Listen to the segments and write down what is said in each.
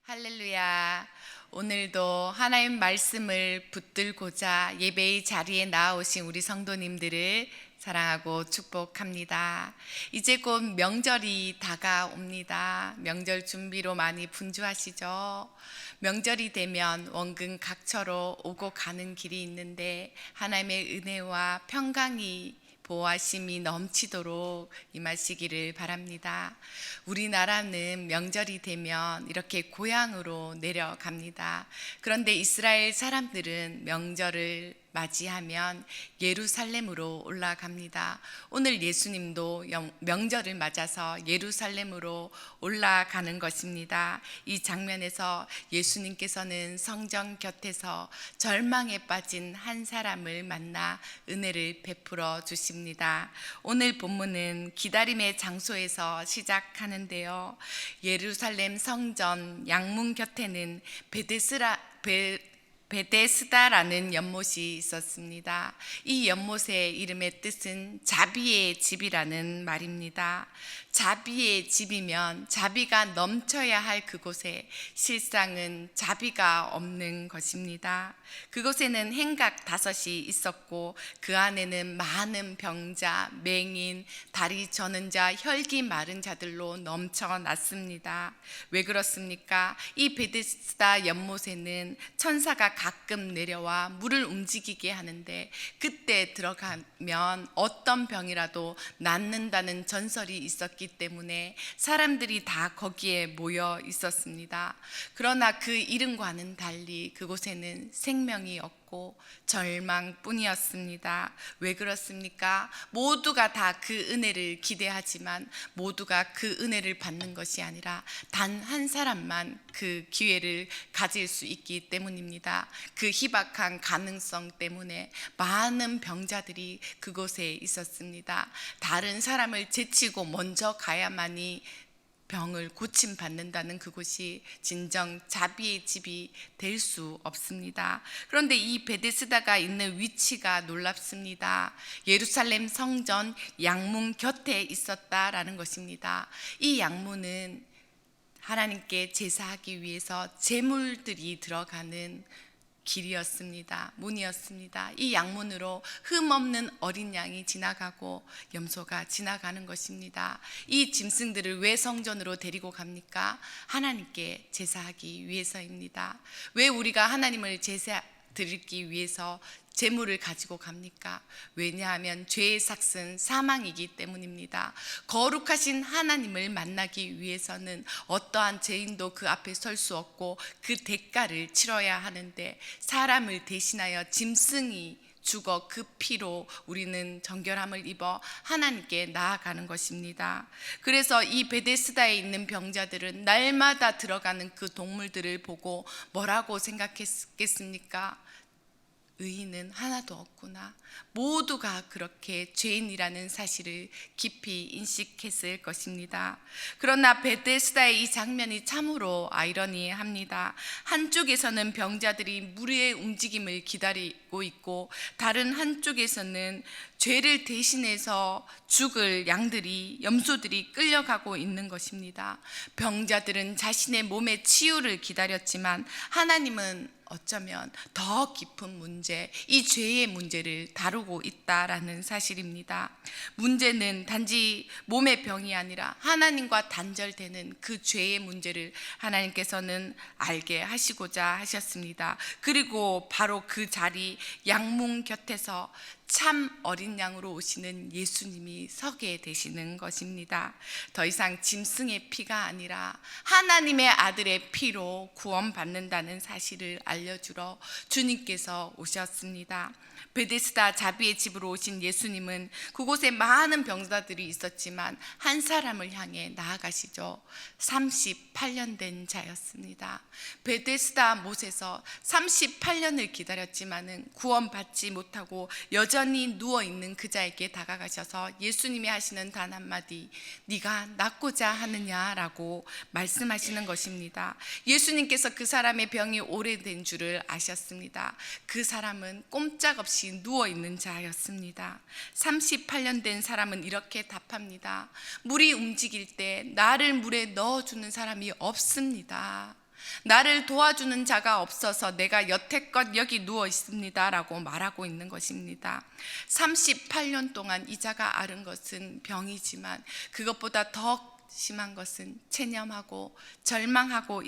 할렐루야. 오늘도 하나님 말씀을 붙들고자 예배의 자리에 나아오신 우리 성도님들을 사랑하고 축복합니다. 이제 곧 명절이 다가옵니다. 명절 준비로 많이 분주하시죠? 명절이 되면 원근 각처로 오고 가는 길이 있는데 하나님의 은혜와 평강이 보호하심이 넘치도록 임하시기를 바랍니다. 우리나라는 명절이 되면 이렇게 고향으로 내려갑니다. 그런데 이스라엘 사람들은 명절을 맞이하면 예루살렘으로 올라갑니다. 오늘 예수님도 명절을 맞아서 예루살렘으로 올라가는 것입니다. 이 장면에서 예수님께서는 성전 곁에서 절망에 빠진 한 사람을 만나 은혜를 베풀어 주십니다. 오늘 본문은 기다림의 장소에서 시작하는데요. 예루살렘 성전 양문 곁에는 베데스다라는 연못이 있었습니다. 이 연못의 이름의 뜻은 자비의 집이라는 말입니다. 자비의 집이면 자비가 넘쳐야 할 그곳에 실상은 자비가 없는 것입니다. 그곳에는 행각 5이 있었고 그 안에는 많은 병자, 맹인, 다리 저는 자, 혈기 마른 자들로 넘쳐났습니다. 왜 그렇습니까? 이 베데스다 연못에는 천사가 가끔 내려와 물을 움직이게 하는데 그때 들어가면 어떤 병이라도 낫는다는 전설이 있었기 때문에 사람들이 다 거기에 모여 있었습니다. 그러나 그 이름과는 달리 그곳에는 생명이 없고 절망뿐이었습니다. 왜 그렇습니까? 모두가 다 그 은혜를 기대하지만 모두가 그 은혜를 받는 것이 아니라 단 한 사람만 그 기회를 가질 수 있기 때문입니다. 그 희박한 가능성 때문에 많은 병자들이 그곳에 있었습니다. 다른 사람을 제치고 먼저 가야만이 병을 고침받는다는 그곳이 진정 자비의 집이 될 수 없습니다. 그런데 이 베데스다가 있는 위치가 놀랍습니다. 예루살렘 성전 양문 곁에 있었다라는 것입니다. 이 양문은 하나님께 제사하기 위해서 제물들이 들어가는 길이었습니다. 문이었습니다. 이 양문으로 흠없는 어린 양이 지나가고 염소가 지나가는 것입니다. 이 짐승들을 왜 성전으로 데리고 갑니까? 하나님께 제사하기 위해서입니다. 왜 우리가 하나님을 제사 드리기 위해서 제물을 가지고 갑니까? 왜냐하면 죄의 삭은 사망이기 때문입니다. 거룩하신 하나님을 만나기 위해서는 어떠한 죄인도 그 앞에 설 수 없고 그 대가를 치러야 하는데 사람을 대신하여 짐승이 죽어 그 피로 우리는 정결함을 입어 하나님께 나아가는 것입니다. 그래서 이 베데스다에 있는 병자들은 날마다 들어가는 그 동물들을 보고 뭐라고 생각했겠습니까? 의인은 하나도 없구나. 모두가 그렇게 죄인이라는 사실을 깊이 인식했을 것입니다. 그러나 베데스다의 이 장면이 참으로 아이러니합니다. 한쪽에서는 병자들이 물의 움직임을 기다리고 있고 다른 한쪽에서는 죄를 대신해서 죽을 양들이 염소들이 끌려가고 있는 것입니다. 병자들은 자신의 몸의 치유를 기다렸지만 하나님은 어쩌면 더 깊은 문제, 이 죄의 문제를 다루고 있다라는 사실입니다. 문제는 단지 몸의 병이 아니라 하나님과 단절되는 그 죄의 문제를 하나님께서는 알게 하시고자 하셨습니다. 그리고 바로 그 자리 양문 곁에서 참 어린 양으로 오시는 예수님이 서게 되시는 것입니다. 더 이상 짐승의 피가 아니라 하나님의 아들의 피로 구원받는다는 사실을 알려주러 주님께서 오셨습니다. 베데스다 자비의 집으로 오신 예수님은 그곳에 많은 병자들이 있었지만 한 사람을 향해 나아가시죠. 38년 된 자였습니다. 베데스다 못에서 38년을 기다렸지만은 구원받지 못하고 여전히 누워있는 그 자에게 다가가셔서 예수님이 하시는 단 한마디, 네가 낫고자 하느냐라고 말씀하시는 것입니다. 예수님께서 그 사람의 병이 오래된 줄을 아셨습니다. 그 사람은 꼼짝없이 누워있는 자였습니다. 38년 된 사람은 이렇게 답합니다. 물이 움직일 때 나를 물에 넣어주는 사람이 없습니다. 나를 도와주는 자가 없어서 내가 여태껏 여기 누워 있습니다 라고 말하고 있는 것입니다. 38년 동안 이 자가 앓은 것은 병이지만 그것보다 더 심한 것은 체념하고 절망하고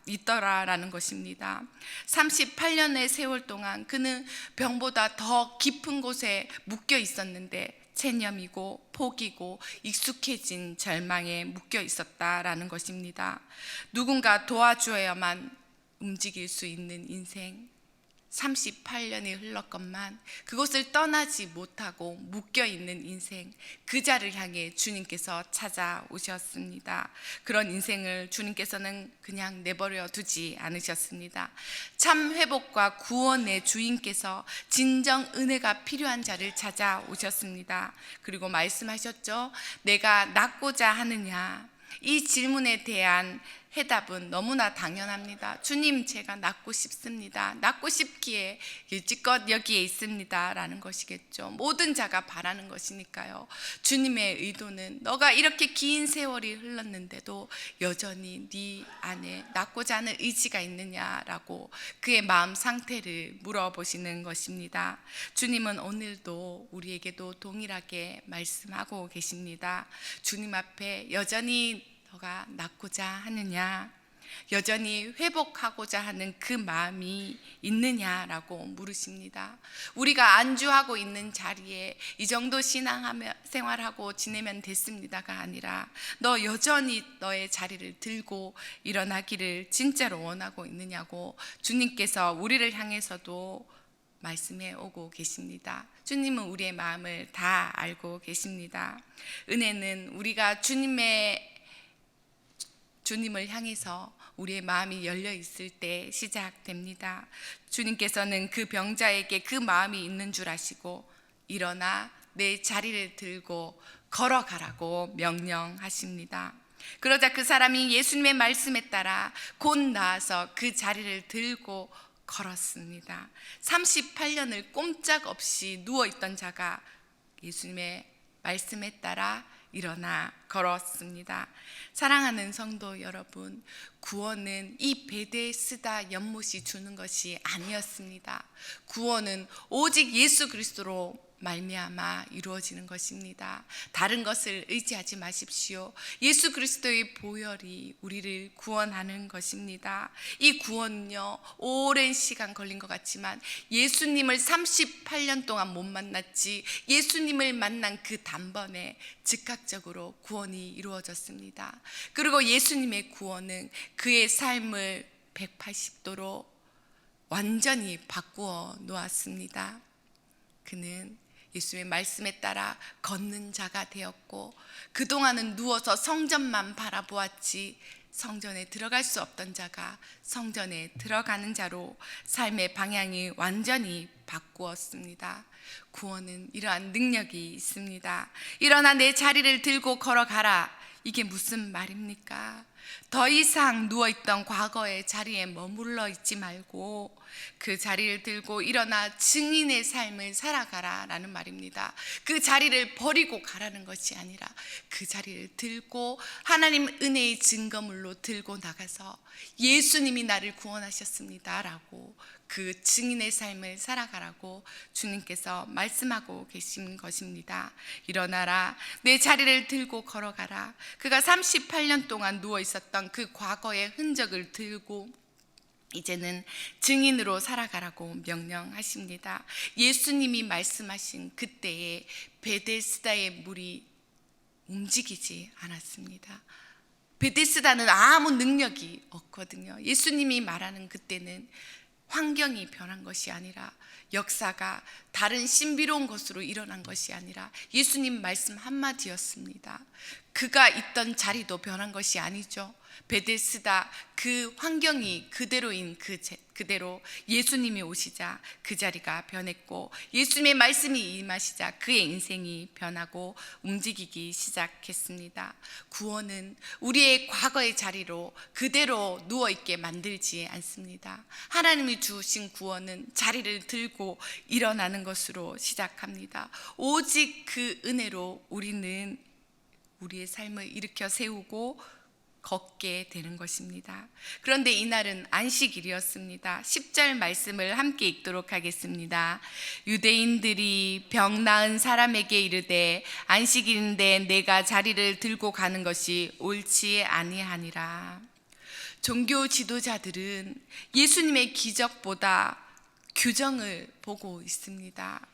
있더라라는 것입니다. 38년의 세월 동안 그는 병보다 더 깊은 곳에 묶여 있었는데 체념이고 포기고 익숙해진 절망에 묶여 있었다라는 것입니다. 누군가 도와줘야만 움직일 수 있는 인생, 38년이 흘렀건만 그곳을 떠나지 못하고 묶여있는 인생, 그 자를 향해 주님께서 찾아오셨습니다. 그런 인생을 주님께서는 그냥 내버려 두지 않으셨습니다. 참 회복과 구원의 주인께서 진정 은혜가 필요한 자를 찾아오셨습니다. 그리고 말씀하셨죠. 내가 낫고자 하느냐? 이 질문에 대한 해답은 너무나 당연합니다. 주님, 제가 낫고 싶습니다. 낫고 싶기에 일찌껏 여기에 있습니다 라는 것이겠죠. 모든 자가 바라는 것이니까요. 주님의 의도는 너가 이렇게 긴 세월이 흘렀는데도 여전히 네 안에 낫고자 하는 의지가 있느냐라고 그의 마음 상태를 물어보시는 것입니다. 주님은 오늘도 우리에게도 동일하게 말씀하고 계십니다. 주님 앞에 여전히 너가 낫고자 하느냐, 여전히 회복하고자 하는 그 마음이 있느냐라고 물으십니다. 우리가 안주하고 있는 자리에 이 정도 신앙생활하고 지내면 됐습니다가 아니라 너 여전히 너의 자리를 들고 일어나기를 진짜로 원하고 있느냐고 주님께서 우리를 향해서도 말씀해 오고 계십니다. 주님은 우리의 마음을 다 알고 계십니다. 은혜는 우리가 주님을 향해서 우리의 마음이 열려 있을 때 시작됩니다. 주님께서는 그 병자에게 그 마음이 있는 줄 아시고 일어나 내 자리를 들고 걸어가라고 명령하십니다. 그러자 그 사람이 예수님의 말씀에 따라 곧 나아서 그 자리를 들고 걸었습니다. 38년을 꼼짝없이 누워있던 자가 예수님의 말씀에 따라 일어나 걸었습니다. 사랑하는 성도 여러분, 구원은 이 베데스다 연못이 주는 것이 아니었습니다. 구원은 오직 예수 그리스도로 말미암아 이루어지는 것입니다. 다른 것을 의지하지 마십시오. 예수 그리스도의 보혈이 우리를 구원하는 것입니다. 이 구원은요, 오랜 시간 걸린 것 같지만 예수님을 38년 동안 못 만났지 예수님을 만난 그 단번에 즉각적으로 구원이 이루어졌습니다. 그리고 예수님의 구원은 그의 삶을 180도로 완전히 바꾸어 놓았습니다. 그는 예수의 말씀에 따라 걷는 자가 되었고 그동안은 누워서 성전만 바라보았지 성전에 들어갈 수 없던 자가 성전에 들어가는 자로 삶의 방향이 완전히 바꾸었습니다. 구원은 이러한 능력이 있습니다. 일어나 내 자리를 들고 걸어가라. 이게 무슨 말입니까? 더 이상 누워있던 과거의 자리에 머물러 있지 말고 그 자리를 들고 일어나 증인의 삶을 살아가라 라는 말입니다. 그 자리를 버리고 가라는 것이 아니라 그 자리를 들고 하나님 은혜의 증거물로 들고 나가서 예수님이 나를 구원하셨습니다 라고 그 증인의 삶을 살아가라고 주님께서 말씀하고 계신 것입니다. 일어나라, 내 자리를 들고 걸어가라. 그가 38년 동안 누워 있었던 그 과거의 흔적을 들고 이제는 증인으로 살아가라고 명령하십니다. 예수님이 말씀하신 그때에 베데스다의 물이 움직이지 않았습니다. 베데스다는 아무 능력이 없거든요. 예수님이 말하는 그때는 환경이 변한 것이 아니라 역사가 다른 신비로운 것으로 일어난 것이 아니라 예수님 말씀 한마디였습니다. 그가 있던 자리도 변한 것이 아니죠. 베데스다 그 환경이 그대로인 그대로 예수님이 오시자 그 자리가 변했고 예수님의 말씀이 임하시자 그의 인생이 변하고 움직이기 시작했습니다. 구원은 우리의 과거의 자리로 그대로 누워있게 만들지 않습니다. 하나님이 주신 구원은 자리를 들고 일어나는 것으로 시작합니다. 오직 그 은혜로 우리는 우리의 삶을 일으켜 세우고 걷게 되는 것입니다. 그런데 이날은 안식일이었습니다. 10절 말씀을 함께 읽도록 하겠습니다. 유대인들이 병 나은 사람에게 이르되 안식일인데 내가 자리를 들고 가는 것이 옳지 아니하니라. 종교 지도자들은 예수님의 기적보다 규정을 보고 있습니다.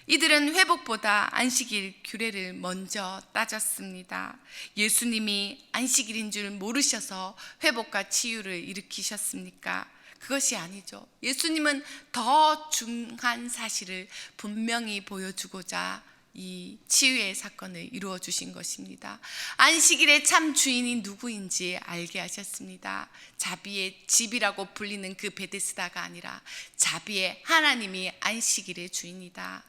이들은 회복보다 안식일 규례를 먼저 따졌습니다. 예수님이 안식일인 줄 모르셔서 회복과 치유를 일으키셨습니까? 그것이 아니죠. 예수님은 더 중한 사실을 분명히 보여주고자 이 치유의 사건을 이루어 주신 것입니다. 안식일의 참 주인이 누구인지 알게 하셨습니다. 자비의 집이라고 불리는 그 베데스다가 아니라 자비의 하나님이 안식일의 주인이다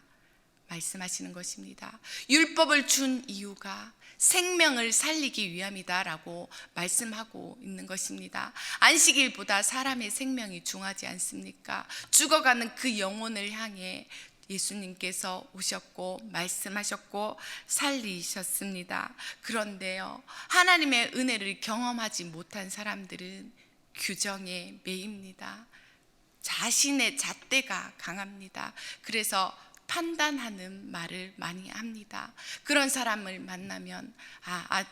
말씀하시는 것입니다. 율법을 준 이유가 생명을 살리기 위함이다라고 말씀하고 있는 것입니다. 안식일보다 사람의 생명이 중하지 않습니까? 죽어가는 그 영혼을 향해 예수님께서 오셨고 말씀하셨고 살리셨습니다. 그런데요, 하나님의 은혜를 경험하지 못한 사람들은 규정에 매입니다. 자신의 잣대가 강합니다. 그래서 판단하는 말을 많이 합니다. 그런 사람을 만나면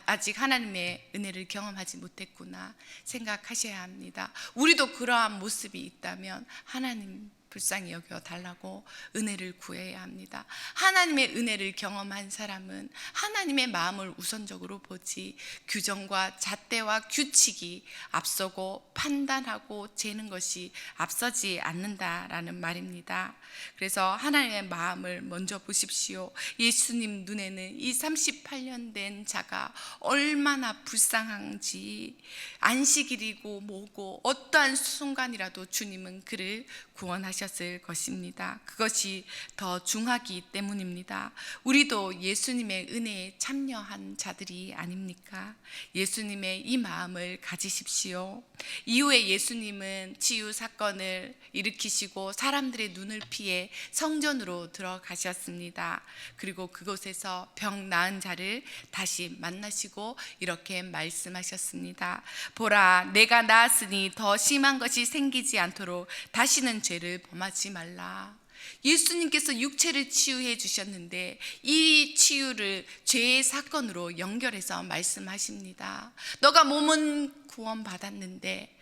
아직 하나님의 은혜를 경험하지 못했구나 생각하셔야 합니다. 우리도 그러한 모습이 있다면 하나님 불쌍히 여겨 달라고 은혜를 구해야 합니다. 하나님의 은혜를 경험한 사람은 하나님의 마음을 우선적으로 보지 규정과 잣대와 규칙이 앞서고 판단하고 재는 것이 앞서지 않는다라는 말입니다. 그래서 하나님의 마음을 먼저 보십시오. 예수님 눈에는 이 38년 된 자가 얼마나 불쌍한지, 안식일이고 뭐고 어떠한 순간이라도 주님은 그를 구원하셨을 것입니다. 그것이 더 중하기 때문입니다. 우리도 예수님의 은혜에 참여한 자들이 아닙니까? 예수님의 이 마음을 가지십시오. 이후에 예수님은 치유 사건을 일으키시고 사람들의 눈을 피해 성전으로 들어가셨습니다. 그리고 그곳에서 병 나은 자를 다시 만나시고 이렇게 말씀하셨습니다. 보라, 내가 나았으니 더 심한 것이 생기지 않도록 다시는 죄를 범하지 말라. 예수님께서 육체를 치유해 주셨는데 이 치유를 죄의 사건으로 연결해서 말씀하십니다. 너가 몸은 구원받았는데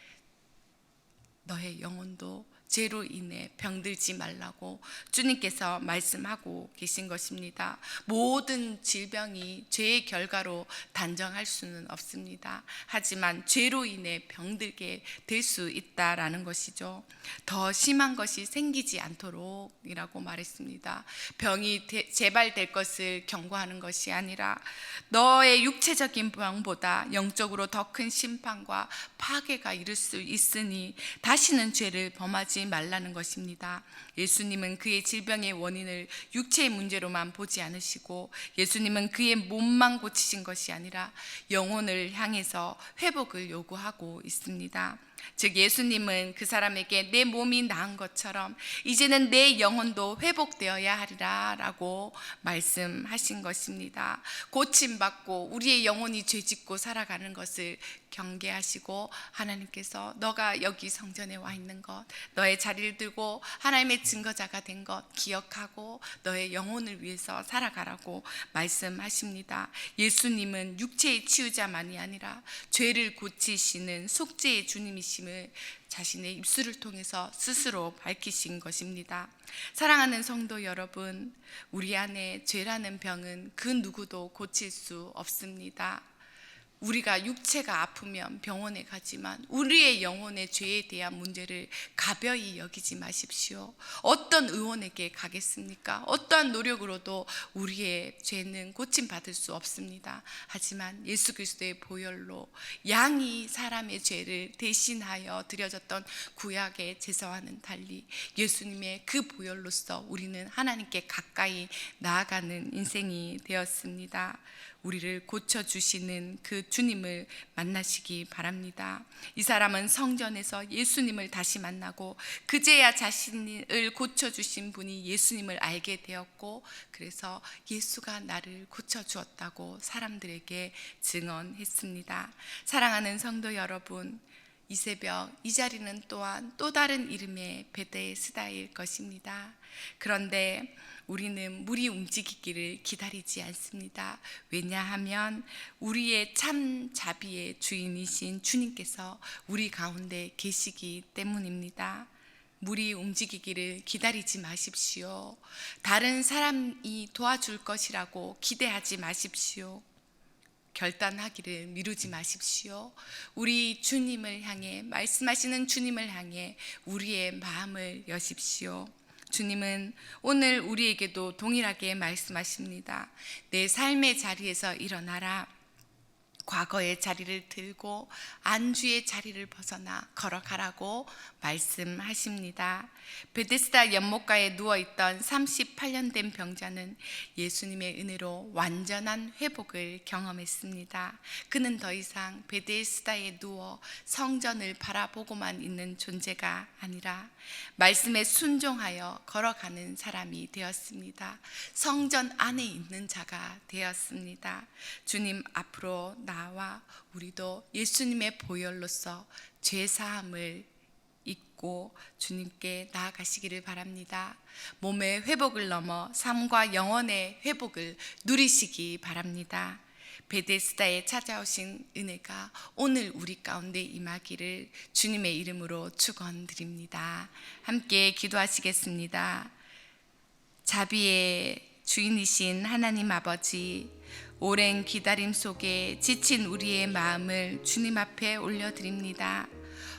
너의 영혼도 죄로 인해 병들지 말라고 주님께서 말씀하고 계신 것입니다. 모든 질병이 죄의 결과로 단정할 수는 없습니다. 하지만 죄로 인해 병들게 될 수 있다라는 것이죠. 더 심한 것이 생기지 않도록 이라고 말했습니다. 병이 재발될 것을 경고하는 것이 아니라 너의 육체적인 병보다 영적으로 더 큰 심판과 파괴가 이를 수 있으니 다시는 죄를 범하지 말라는 것입니다. 예수님은 그의 질병의 원인을 육체의 문제로만 보지 않으시고 예수님은 그의 몸만 고치신 것이 아니라 영혼을 향해서 회복을 요구하고 있습니다. 즉 예수님은 그 사람에게 내 몸이 나은 것처럼 이제는 내 영혼도 회복되어야 하리라 라고 말씀하신 것입니다. 고침받고 우리의 영혼이 죄짓고 살아가는 것을 경계하시고 하나님께서 너가 여기 성전에 와 있는 것, 너의 자리를 들고 하나님의 증거자가 된 것 기억하고 너의 영혼을 위해서 살아가라고 말씀하십니다. 예수님은 육체의 치유자만이 아니라 죄를 고치시는 속죄의 주님이심을 자신의 입술을 통해서 스스로 밝히신 것입니다. 사랑하는 성도 여러분, 우리 안에 죄라는 병은 그 누구도 고칠 수 없습니다. 우리가 육체가 아프면 병원에 가지만 우리의 영혼의 죄에 대한 문제를 가벼이 여기지 마십시오. 어떤 의원에게 가겠습니까? 어떠한 노력으로도 우리의 죄는 고침받을 수 없습니다. 하지만 예수 그리스도의 보혈로 양이 사람의 죄를 대신하여 드려졌던 구약의 제사와는 달리 예수님의 그 보혈로서 우리는 하나님께 가까이 나아가는 인생이 되었습니다. 우리를 고쳐주시는 그 주님을 만나시기 바랍니다. 이 사람은 성전에서 예수님을 다시 만나고 그제야 자신을 고쳐주신 분이 예수님을 알게 되었고, 그래서 예수가 나를 고쳐주었다고 사람들에게 증언했습니다. 사랑하는 성도 여러분, 이 새벽 이 자리는 또한 또 다른 이름의 베데스다일 것입니다. 그런데 우리는 물이 움직이기를 기다리지 않습니다. 왜냐하면 우리의 참 자비의 주인이신 주님께서 우리 가운데 계시기 때문입니다. 물이 움직이기를 기다리지 마십시오. 다른 사람이 도와줄 것이라고 기대하지 마십시오. 결단하기를 미루지 마십시오. 우리 주님을 향해, 말씀하시는 주님을 향해 우리의 마음을 여십시오. 주님은 오늘 우리에게도 동일하게 말씀하십니다. 내 삶의 자리에서 일어나라. 과거의 자리를 들고 안주의 자리를 벗어나 걸어가라고 말씀하십니다. 베데스다 연못가에 누워있던 38년 된 병자는 예수님의 은혜로 완전한 회복을 경험했습니다. 그는 더 이상 베데스다에 누워 성전을 바라보고만 있는 존재가 아니라 말씀에 순종하여 걸어가는 사람이 되었습니다. 성전 안에 있는 자가 되었습니다. 주님 앞으로 나와 우리도 예수님의 보혈로서 죄사함을 잊고 주님께 나아가시기를 바랍니다. 몸의 회복을 넘어 삶과 영혼의 회복을 누리시기 바랍니다. 베데스다에 찾아오신 은혜가 오늘 우리 가운데 임하기를 주님의 이름으로 축원드립니다. 함께 기도하시겠습니다. 자비의 주인이신 하나님 아버지, 오랜 기다림 속에 지친 우리의 마음을 주님 앞에 올려드립니다.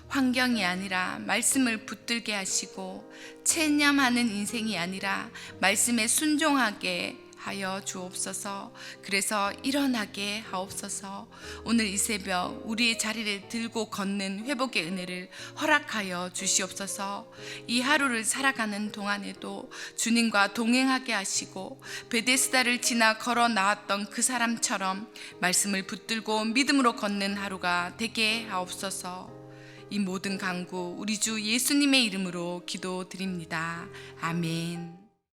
환경이 아니라 말씀을 붙들게 하시고, 체념하는 인생이 아니라 말씀에 순종하게 하여 주옵소서. 그래서 일어나게 하옵소서. 오늘 이 새벽 우리의 자리를 들고 걷는 회복의 은혜를 허락하여 주시옵소서. 이 하루를 살아가는 동안에도 주님과 동행하게 하시고, 베데스다를 지나 걸어 나왔던 그 사람처럼 말씀을 붙들고 믿음으로 걷는 하루가 되게 하옵소서. 이 모든 간구 우리 주 예수님의 이름으로 기도드립니다. 아멘.